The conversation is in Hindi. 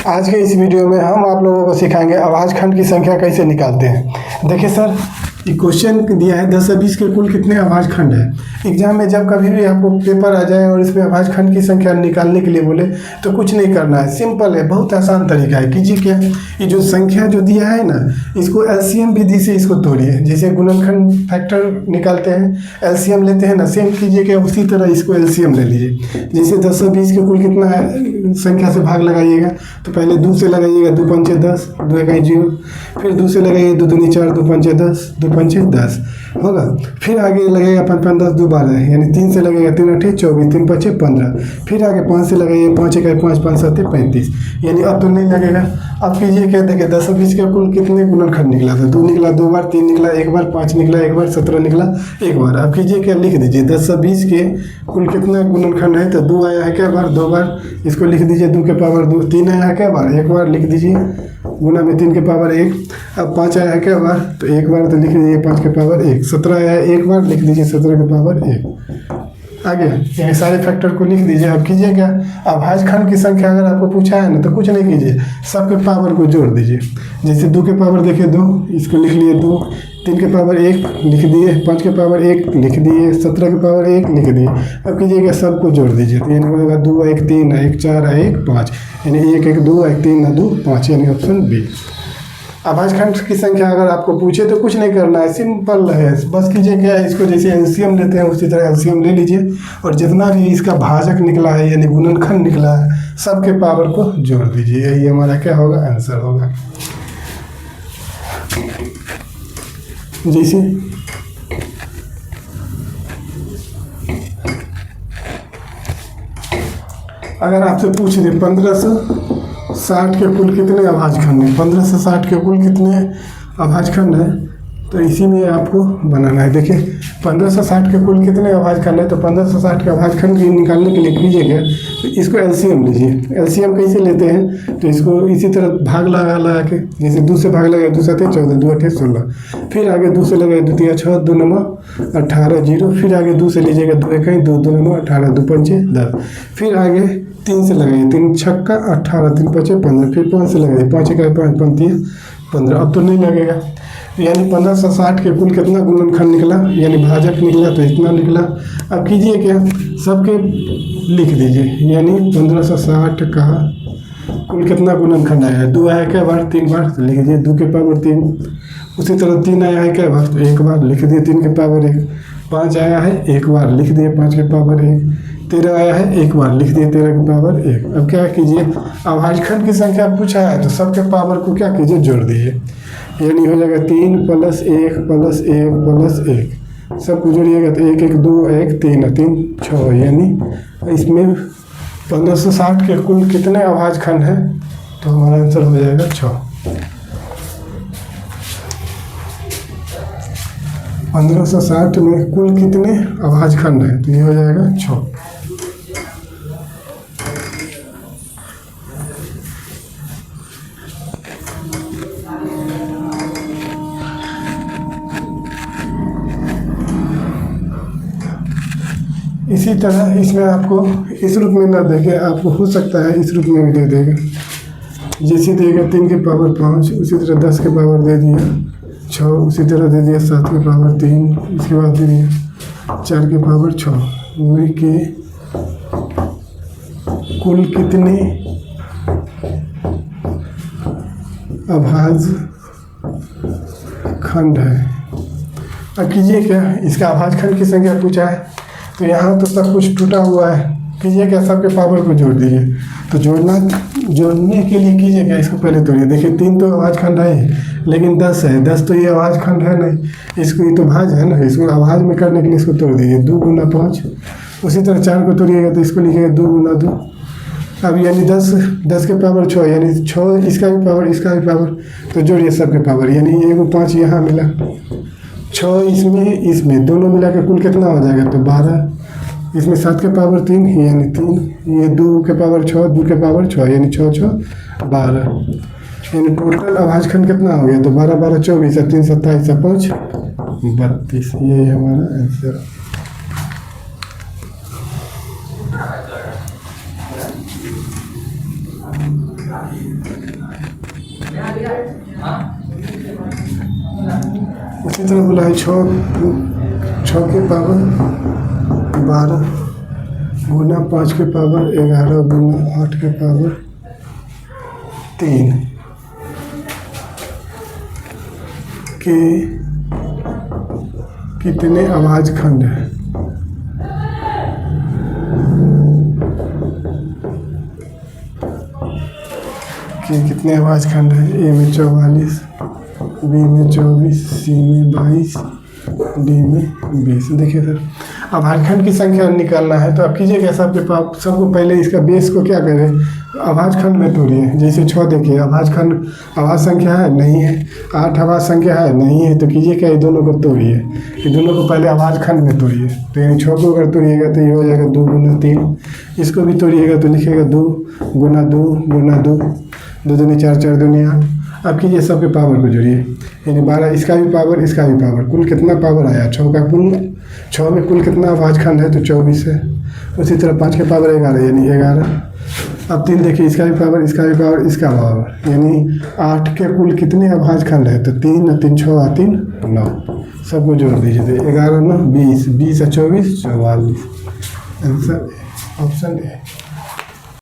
आज के इस वीडियो में हम आप लोगों को सिखाएंगे आवाज खंड की संख्या कैसे निकालते हैं। देखिए सर, ये क्वेश्चन दिया है 10 से 20 के कुल कितने आवाज खंड है। एग्जाम में जब कभी भी आपको पेपर आ जाए और इसमें आवाज खंड की संख्या निकालने के लिए बोले तो कुछ नहीं करना है, सिंपल है, बहुत आसान तरीका है। कीजिए क्या, ये जो संख्या जो दिया है ना, इसको एलसीएम विधि से इसको तोड़िए। जैसे गुणनखंड फैक्टर निकालते हैं, एलसीएम लेते हैं ना, सेम कीजिए क्या उसी तरह इसको एलसीएम ले लीजिए। जैसे 10 से 20 के कुल कितना है संख्या से भाग लगाइएगा, तो पहले 2 से लगाइएगा, 2 पंचे 10, 2 इकाई 0, फिर 2 से लगाइए, 2 दूनी 4, 2 पंचे 10, 2 पंचे 10 होगा। फिर आगे लगेगा 5 5 10 2 12, यानी 3 से लगेगा 3 8 24, 3 5 15, फिर आगे 5 से लगाइए, 5 इकाई 5, 5 7 35, यानी अब तो नहीं लगेगा। अब कीजिए क्या, देखिए 10 से 20 के कुल कितने गुणनखंड निकला था। 2 निकला 2 बार, 3 निकला 1 बार, 5 निकला 1 बार, 17 निकला 1 बार। अब कीजिए क्या, लिख दीजिए 10 से 20 के कुल कितना गुणनखंड है। तो 2 आया है क्या बार, 2 बार, इसको लिख दीजिए 2 के पावर 2। 3 आया है क्या बार, 1 बार लिख दीजिए, गुना में 3 के पावर 1। अब 5 आया है क्या बार, तो 1 बार तो लिख दीजिए 5 के पावर 1। 17 आया है 1 बार, लिख दीजिए 17 के पावर 1। आगे ये सारे फैक्टर को लिख दीजिए। अब कीजिए क्या, अभाज्य खंड की संख्या अगर आपको पूछा है ना, तो कुछ नहीं कीजिए, सबके पावर को जोड़ दीजिए। जैसे 2 के पावर देखिए 2, इसको लिख लिए 2, 3 के पावर 1 लिख दिए, 5 के पावर 1 लिख दिए, 17 के पावर 1 लिख दिए। अब कीजिए क्या, सबको जोड़ दीजिए, तो यानी होगा 2 1 3 1 4 1 5, यानी 1 1 2 1 3 2 5, यानी ऑप्शन बी। अभाज्य खंड की संख्या अगर आपको पूछे तो कुछ नहीं करना है, सिंपल है। बस कीजिए क्या, इसको जैसे एलसीएम लेते हैं उसी तरह एलसीएम ले लीजिए, और जितना भी इसका भाजक निकला है यानी गुणनखंड निकला है, सबके पावर को जोड़ दीजिए। यही हमारा क्या होगा, आंसर होगा। जैसे अगर आपसे पूछ दे 1560 के कुल कितने अभाज्य खंड हैं, 1560 के कुल कितने अभाज्य खंड हैं, तो इसी में आपको बनाना है। देखिए 1560 के कुल कितने अभाज्य खंड है, तो 1560 के अभाज्य खंड निकालने के लिए कीजिएगा, तो इसको एलसीएम लीजिए। एलसीएम कैसे लेते हैं, तो इसको इसी तरह भाग लगा के, जैसे 2 से भाग लगाए, 2 7 14, 2 8 16, फिर आगे 2 से लगाए, 2 3 6, 2 9 18 0, फिर आगे 2 से लीजिएगा, 2 1 2 2 9 18, 2 पंचे 10, फिर आगे 3 से लगाइए, 3 छक्का 18, 3 5 15, फिर 5 से लगाइए, 5 इकाई 5 5 15। अब तो नहीं लगेगा, यानी 1560 के कुल कितना गुणनखंड निकला, यानी भाजक निकला, तो इतना निकला। अब कीजिए क्या, सबके लिख दीजिए, यानी 1560 का कुल कितना गुणनखंड आया है। 2 आया क्या बार, 3 बार, तो लिख दिए 2 के पावर 3। उसी तरह 3 आया है क्या बार, तो 1 बार लिख दिए 3 के पावर 1। 5 आया है 1 बार, लिख दिए 5 के पावर 1। 13 आया है 1 बार, लिख दिए 13 के पावर 1। अब क्या कीजिए, अभाज्य खंड की संख्या पूछा है तो सबके पावर को क्या कीजिए, जोड़ दीजिए, यानी हो जाएगा 3 + 1 + 1 + 1, सबको जोड़िएगा तो 1 1 2 1 3 3 6, यानी इसमें 1560 के कुल कितने अभाज्य खंड हैं, तो हमारा आंसर हो जाएगा 6। 1560 में कुल कितने अभाज्य खंड हैं, तो ये हो जाएगा 6। इसी तरह इसमें आपको इस रूप में ना देगा, आपको हो सकता है इस रूप में भी दे देगा। जैसे देगा 3 के पावर 5, उसी तरह 10 के पावर दे दिया 6, उसी तरह दे दिया 7 के पावर 3, इसके बाद दे दिया 4 के पावर 6। वही के कुल कितने अभाज्य खंड है। अब कीजिए क्या, इसका अभाज्य खंड की संख्या पूछा है, तो यहाँ तो सब कुछ टूटा हुआ है। कीजिए क्या, सबके पावर को जोड़ दीजिए। तो जोड़ने के लिए कीजिए क्या, इसको पहले तोड़िए। देखिए 3 तो अभाज्य खंड है, लेकिन 10 है, 10 तो ये अभाज्य खंड है नहीं, इसको ये तो भाज्य है ना, इसको अभाज्य में करने के लिए इसको तोड़ दीजिए। 2 × 5, उसी तरह 4 को तोड़िएगा तो इसको लिखिएगा 2 × 2। अब यानी 10 के पावर 6, यानी 6 इसका भी पावर इसका भी पावर, तो जोड़िए सबके पावर, यानी 1 5 यहाँ मिला, 6 इसमें दोनों मिला के कुल कितना हो जाएगा, तो 12। इसमें 7 के पावर 3, यानी 3, ये 2 के पावर 6, 2 के पावर 6, यानी 6 6 12, यानी टोटल अभाज्य खंड कितना हो गया, तो 12 12 24, 3 27, 5 32, ये हमारा आंसर। इसी तरह बोला है 6 के पावर 12 गुना 5 के पावर 11 गुना 8 के पावर 3 के कितने आवाज खंड हैं। कि कितने आवाज खंड है। ए में 44, बी में 24, सी में 22, डी में 20। देखिए सर, आवाज खंड की संख्या निकालना है तो आप कीजिए कैसा, आपके पास सबको पहले इसका बेस को क्या करें, आवाज खंड में तोड़िए। जैसे 6 देखिए आवाज खंड, आवाज संख्या है नहीं है, 8 आवाज संख्या है नहीं है, तो कीजिए क्या, ये दोनों को तोड़िए, ये दोनों को पहले आवाज खंड में तोड़िए। तो यानी 6 को अगर तोड़िएगा तो ये हो जाएगा 2 गुना 3, इसको भी तोड़िएगा तो लिखिएगा 2 गुना 2 गुना 2, 2 दूनी 4, 4 दूनी 8। अब कीजिए सबके पावर को जोड़िए, यानी 12, इसका भी पावर इसका भी पावर, कुल कितना पावर आया 6 का, कुल 6 में कुल कितना आवाज खंड है तो 24 है। उसी तरह 5 के पावर 11 यानी 11। अब 3 देखिए, इसका भी पावर इसका भी पावर इसका पावर, यानी 8 के कुल कितने आवाज खंड है तो 3 3 6 3 9, सबको जोड़ दीजिए तो 11 9 20, 20 और 24 44। Answer option A.